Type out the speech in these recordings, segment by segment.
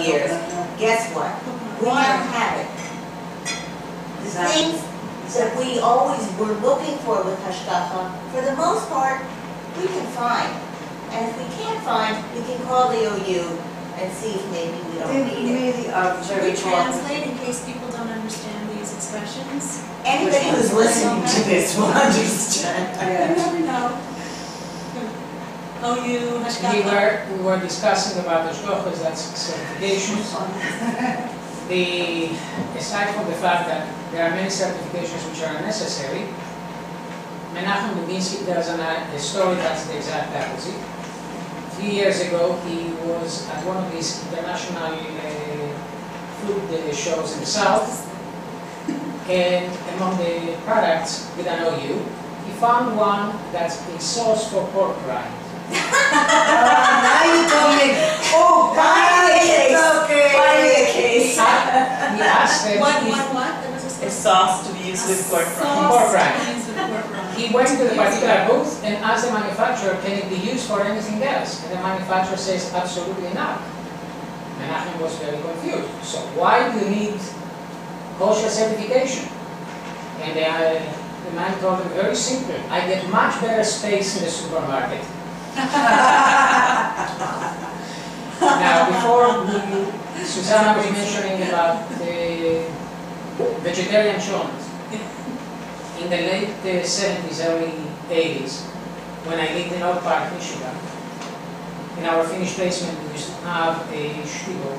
years, guess what? We don't have it. The things that we always were looking for with hashgacha, for the most part, we can find. And if we can't find, we can call the OU and see if maybe we don't need it. Should we translate in case people don't understand these expressions? Anybody who's listening to this will understand. You never know. OU, hashgacha. We were discussing about hashgachas, that's certifications. Aside from the fact that there are many certifications which are necessary, Menachem Lubinsky tells a story that's the exact opposite. A few years ago, he was at one of these international food shows in the South, and among the products with an OU, he found one that's a sauce for pork rind. Now you told me. Oh, finally a case. He asked him. What? There was A sauce to be used with pork rind. Pork rind. He went to the particular booth and asked the manufacturer, can it be used for anything else? And the manufacturer says, absolutely not. Menachem was very confused. So why do you need kosher certification? And the man told him, very simple, I get much better space in the supermarket. Now, before Susanna was mentioning about the vegetarian children. In the late 70s, early 80s, when I lived in Oak Park, Michigan, in our finished basement we used to have a shtickle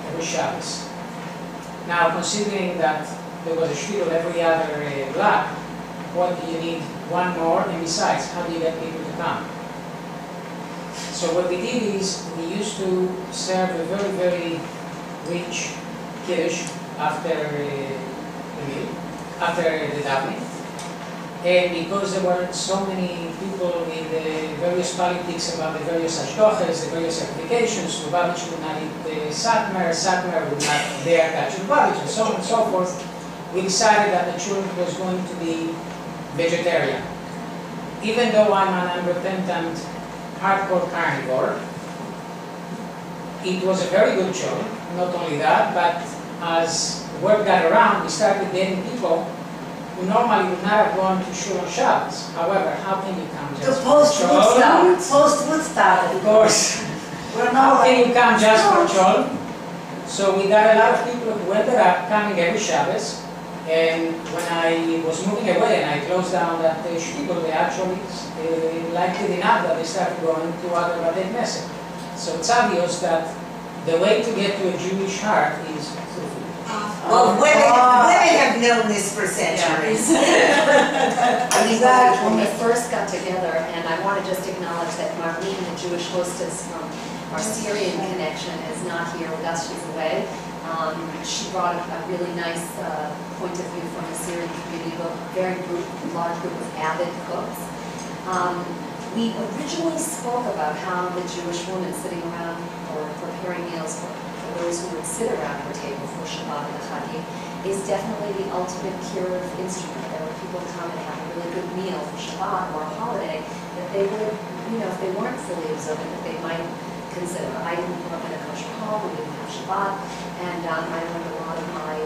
every Shabbos. Now, considering that there was a shtickle every other block, what do you need? One more, and besides, how do you get people to come? So what we did is, we used to serve a very, very rich kiddush after the meal, after the davening. And because there were so many people in the various politics about the various hashgachas, the various applications, Lubavitch would not eat Satmar, Satmar would not dare touch Lubavitch, and so on and so forth, we decided that the children was going to be vegetarian. Even though I'm an unrepentant hardcore carnivore, it was a very good show. Not only that, but as word got around, we started getting people who normally would not have gone to shul on Shabbos. However, how can you come just for chol? Post-Woodstock. Of course. How can you come just for chol? So we got a lot of people who ended up coming every Shabbos. And when I was moving away and I closed down that shtickle, they actually liked it enough that they started going to other Batei Knesset. So it's obvious that the way to get to a Jewish heart is through food. Well, women have known this for centuries. When we first got together, and I want to just acknowledge that Marlene, the Jewish hostess from our Syrian connection, is not here with us, she's away. She brought a really nice point of view from the Syrian community, a very large group of avid cooks. We originally spoke about how the Jewish woman sitting around or preparing meals for those who would sit around her table for Shabbat and Chagim is definitely the ultimate curative instrument. There were people come and have a really good meal for Shabbat or a holiday that they would, if they weren't fully observant, that they might consider. I didn't grow up in a kosher home, we didn't have Shabbat, and I learned a lot of my,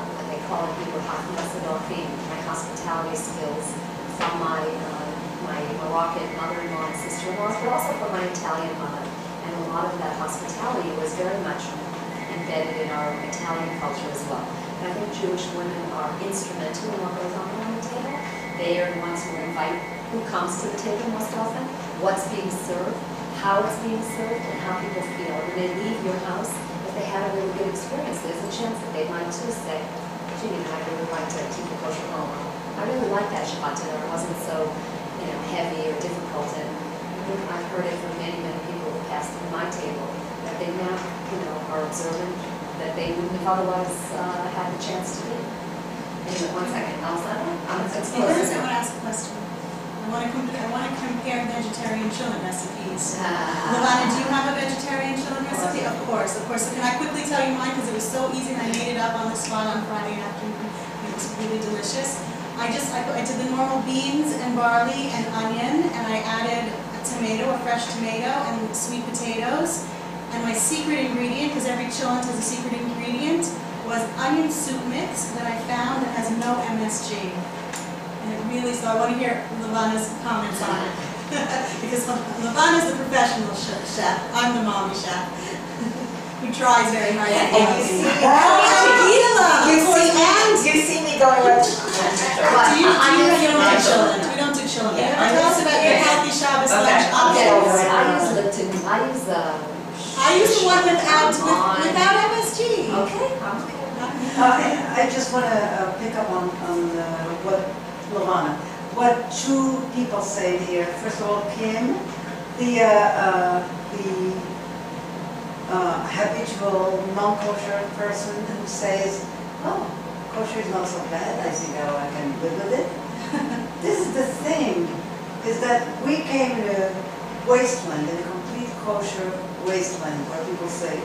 what they call it, my hospitality skills from my Moroccan mother-in-law and sister-in-laws, but also from my Italian mother. And a lot of that hospitality was very much embedded in our Italian culture as well. And I think Jewish women are instrumental in what goes on around the table. They are the ones who invite who comes to the table most often, what's being served, how it's being served, and how people feel. When they leave your house, if they had a really good experience, there's a chance that they might too say, gee, I really like to keep a kosher home. I really like that Shabbat dinner. It wasn't so, heavy or difficult. And I've heard it from many, many people who pass through my table that they now, are observant that they wouldn't have otherwise had the chance to be. Anyway, one second. First, I want to ask a question. I want to compare vegetarian children recipes. Levana, do you have a vegetarian children recipe? Of course. So can I quickly tell you mine, because it was so easy and I made it up on the spot on Friday afternoon. It was really delicious. I did the normal beans and barley and onion, and I added a tomato, a fresh tomato, and sweet potatoes, And my secret ingredient, because every chillin has a secret ingredient, was onion soup mix that I found that has no MSG. And it really, so I want to hear Lavana's comments on it. Because Lavana's the professional chef, I'm the mommy chef, who tries very hard. And you see me you see me going like. Do you don't do chillin? We don't do chillin. Yeah. Tell us about your healthy Shabbos lunch Okay, options. I use the one without MSG. Okay. I just want to pick up on what Lavana, what two people say here. First of all, Kim, the habitual non-kosher person who says, "Oh, kosher is not so bad. I think I can live with it." This is the thing, is that we came in a wasteland, in a complete kosher wasteland, where people say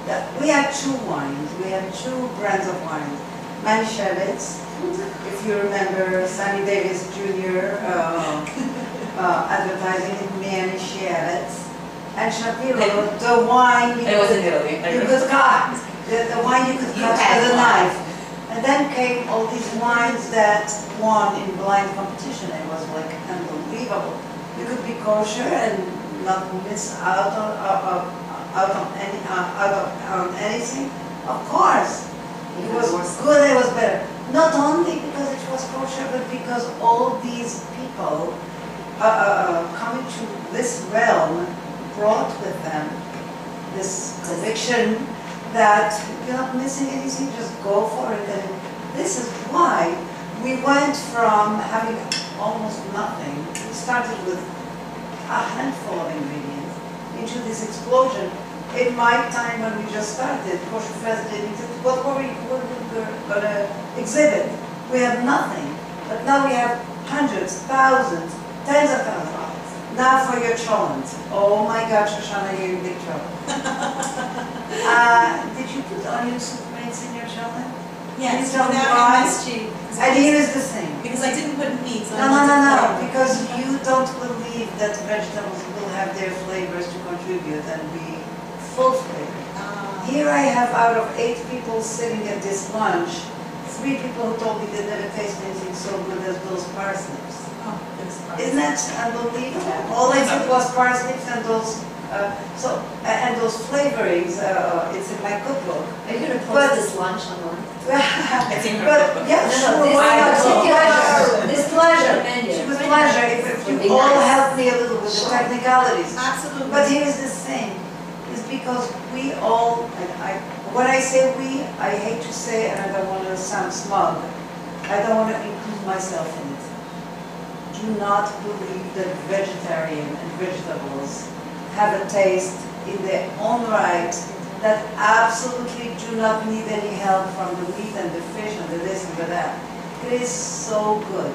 that we have two wines, we have two brands of wines. Manischewitz, if you remember Sammy Davis Jr. Advertising Manischewitz, and Shapiro, the wine It was in Italy. you could cut, the wine you could cut with a knife. And then came all these wines that won in blind competition. It was like unbelievable. You could be kosher and not miss out on anything. Of course, it was good. It was better. Not only because it was kosher, but because all these people coming to this realm brought with them this conviction that you're not missing anything, just go for it. And this is why we went from having almost nothing. We started with a handful of ingredients into this explosion. In my time when we just started, Kosher Fest didn't exist. What were we going to exhibit? We have nothing. But now we have hundreds, thousands, tens of thousands. Now for your challenge. Oh my God, Shoshana, you're in big trouble. Did you put onion soup mix in your challenge? Yes, Can you tell me without why? MSG. And here is the thing. Because I didn't put meat. So No, because you don't believe that vegetables will have their flavors to contribute and be full flavor. Here I have, out of 8 people sitting at this lunch, 3 people who told me they never tasted anything so good as those parsnips. Isn't that unbelievable? All I did was parsnips and those, and those flavorings. It's in my cookbook. Are you going to post this lunch online? It's in her But cookbook. yeah, sure. Why not? This pleasure. menu. It was pleasure if Would be you all nice. help me a little with the technicalities. Absolutely. But here's the thing, is because we all, when I say we, I hate to say, and I don't want to sound smug, I don't want to include myself in it. Do not believe that vegetarian and vegetables have a taste in their own right, that absolutely do not need any help from the meat and the fish and the this and the that. It is so good.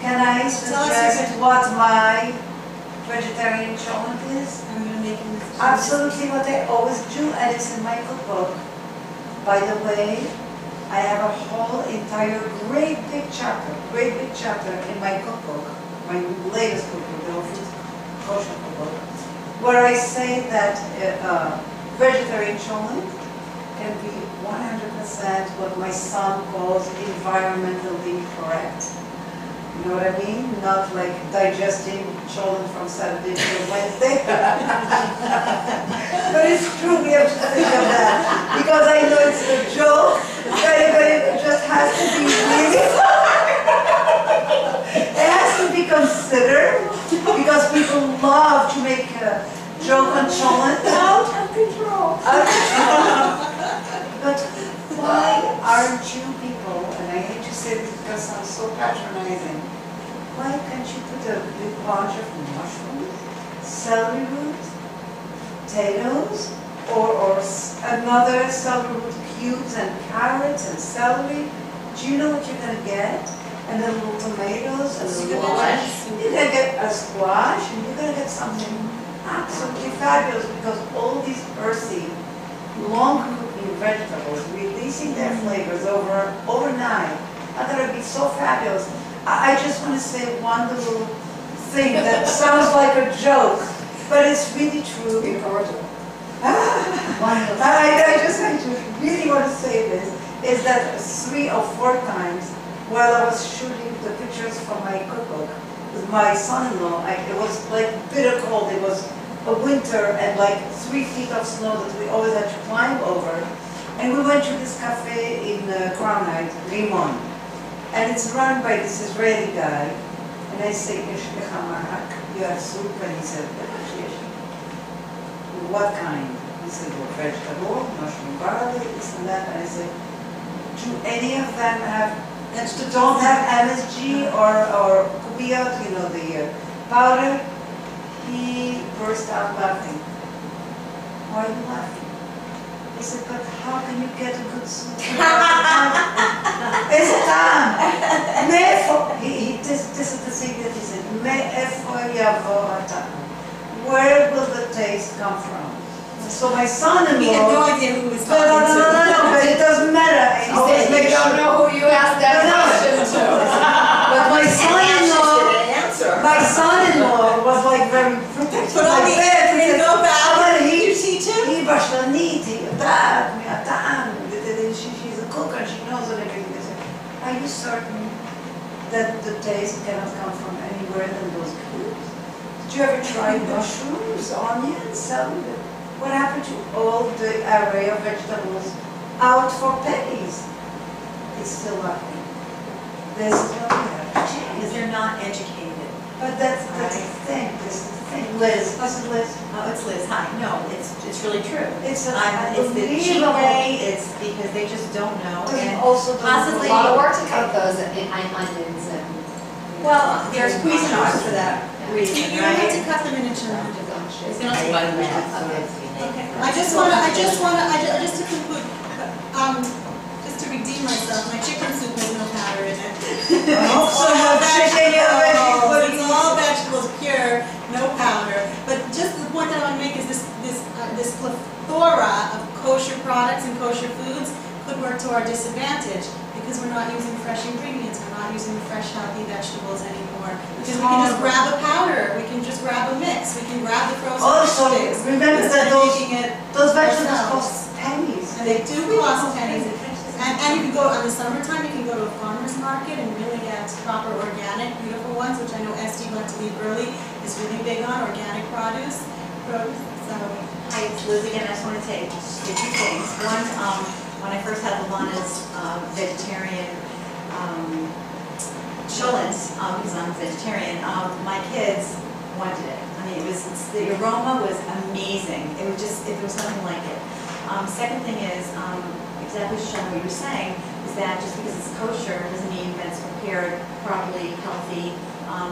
Can I suggest what my vegetarian cholent is? I'm going to make it. Absolutely what I always do, and it's in my cookbook. By the way, I have a whole entire great big chapter in my cookbook, my latest cookbook, the Kosher cookbook, where I say that vegetarian cholent can be 100% what my son calls environmentally correct. You know what I mean? Not like digesting cholent from Saturday to Wednesday. But it's true, we have to think of that. Because I know it's a joke, but it just has to be really, it has to be considered, because people love to make a joke on cholent. Out of control. But why aren't you people, and I hate to say this because it sounds so patronizing, why can't you put a big bunch of mushrooms, celery root, potatoes, or another celery root cubes and carrots and celery? Do you know what you're going to get? And then little tomatoes and little squash. You're going to get a squash, and you're going to get something absolutely fabulous, because all these earthy, long cooking vegetables releasing their flavors overnight are going to be so fabulous. I just want to say one little thing that sounds like a joke, but it's really true. Incorrigible. Huh? I just really want to say this, is that 3 or 4 times while I was shooting the pictures for my cookbook with my son-in-law, it was like bitter cold. It was a winter and like 3 feet of snow that we always had to climb over. And we went to this cafe in Crown Heights, Rimon. And it's run by this Israeli guy. And I say, you have soup? And he said, what kind? He said, well, vegetable, mushroom garlic, this and that. And I said, do any of them don't have MSG or kubiyot, you know, the powder? He burst out laughing. Why are you laughing? He said, but how can you get a good soup? It's time. This is the thing that he said. Where will the taste come from? So my son-in-law. We had no idea who was No, talking to. but it doesn't matter. I always make sure. don't know who you asked that question to. But my son-in-law was like very protective. But on the end, we didn't go back. But Did you teach him? She's a cook and she knows everything. I said, are you certain that the taste cannot come from anywhere than those cubes? Did you ever try mushrooms, onions, celery? What happened to all the array of vegetables out for pennies? It's still nothing. This is what we have to change. Because they're not educated. But that's the thing. This is the thing. Liz, this is Liz. Oh, it's Liz, hi. No, it's really true. It's It's the cheap way, it's because they just don't know. And also possibly- A lot of work to cut those onions and. well, there's Cuisinart for that reason, You don't have to right? cut them in chunks. It's not like that. Okay, just to conclude, just to redeem myself, my chicken soup has no powder in it. So have chicken, It's all vegetables, pure, no powder. But just the point that I want to make is this plethora of kosher products and kosher foods could work to our disadvantage because we're not using fresh ingredients, we're not using fresh healthy vegetables anymore. Because we can just grab a powder, we can just grab a mix, we can grab the frozen Also, sticks. remember instead that of making it those vegetables ourselves. cost pennies. And they do cost pennies. And you can go, on the summertime, you can go to a farmer's market and really get proper organic, beautiful ones, which I know Esty went to leave early, is really big on, organic produce. So, Hi, it's Liz again. I just want to say two things. One, when I first had Lavana's vegetarian cholents, because I'm vegetarian, my kids wanted it. I mean, the aroma was amazing. It was just, there was nothing like it. Second thing is, exactly Shoshana, what you were saying, is that just because it's kosher doesn't mean that it's prepared properly, healthy,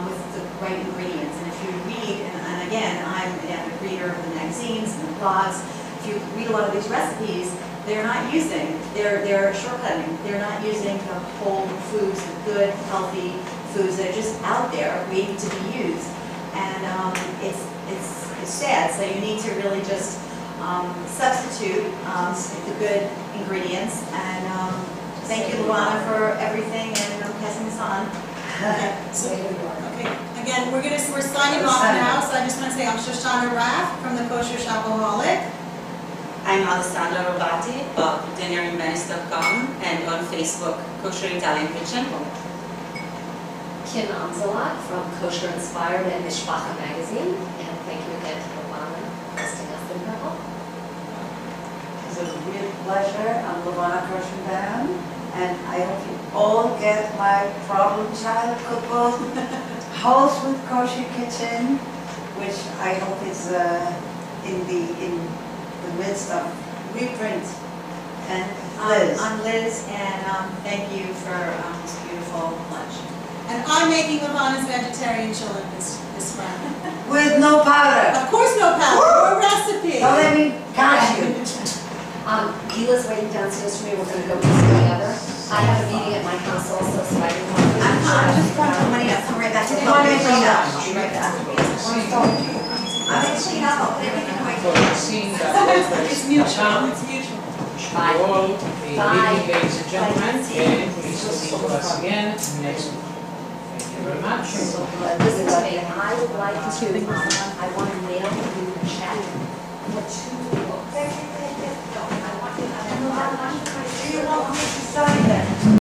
with the right ingredients. And if you read, and again, I'm an avid reader of the magazines and the blogs, if you read a lot of these recipes, they're not using, they're shortcutting. They're not using the whole foods, the good, healthy foods that are just out there waiting to be used. And it's sad, so you need to really just substitute the good ingredients. And thank you, Luana, for everything, and I'm passing this on. okay, again, we're signing off now, so I just want to say I'm Shoshana Raff from the Kosher Shopaholic. I'm Alessandra Robati of dinnerandmen's.com and on Facebook, Kosher Italian Kitchen. Kim Amzalat from Kosher Inspired and Mishpacha magazine, and thank you again to Lavana for hosting us in her home. It's a real pleasure. I'm Lavana Kirschenbaum, and I hope you all get my problem child cookbook, House with Kosher Kitchen, which I hope is in the midst of reprint. And Liz. I'm Liz, and thank you for this beautiful lunch. And I'm making Lavana's vegetarian chili this round. With no powder. Of course no powder, no recipe. Don't let me catch you. Gila's waiting downstairs for me, we're going to go eat together. I have a meeting at my house also, so I didn't want to. I'm just going to money up. Come right back. Come on in, clean up. I'll be right back. I'm going to clean up. Everything away. It's mutual, it's mutual. Bye. All a evening, ladies and gentlemen, and please be with us again next week. Thank you very much. So, listen to me, I would like to, I want to mail you a check for 2 books.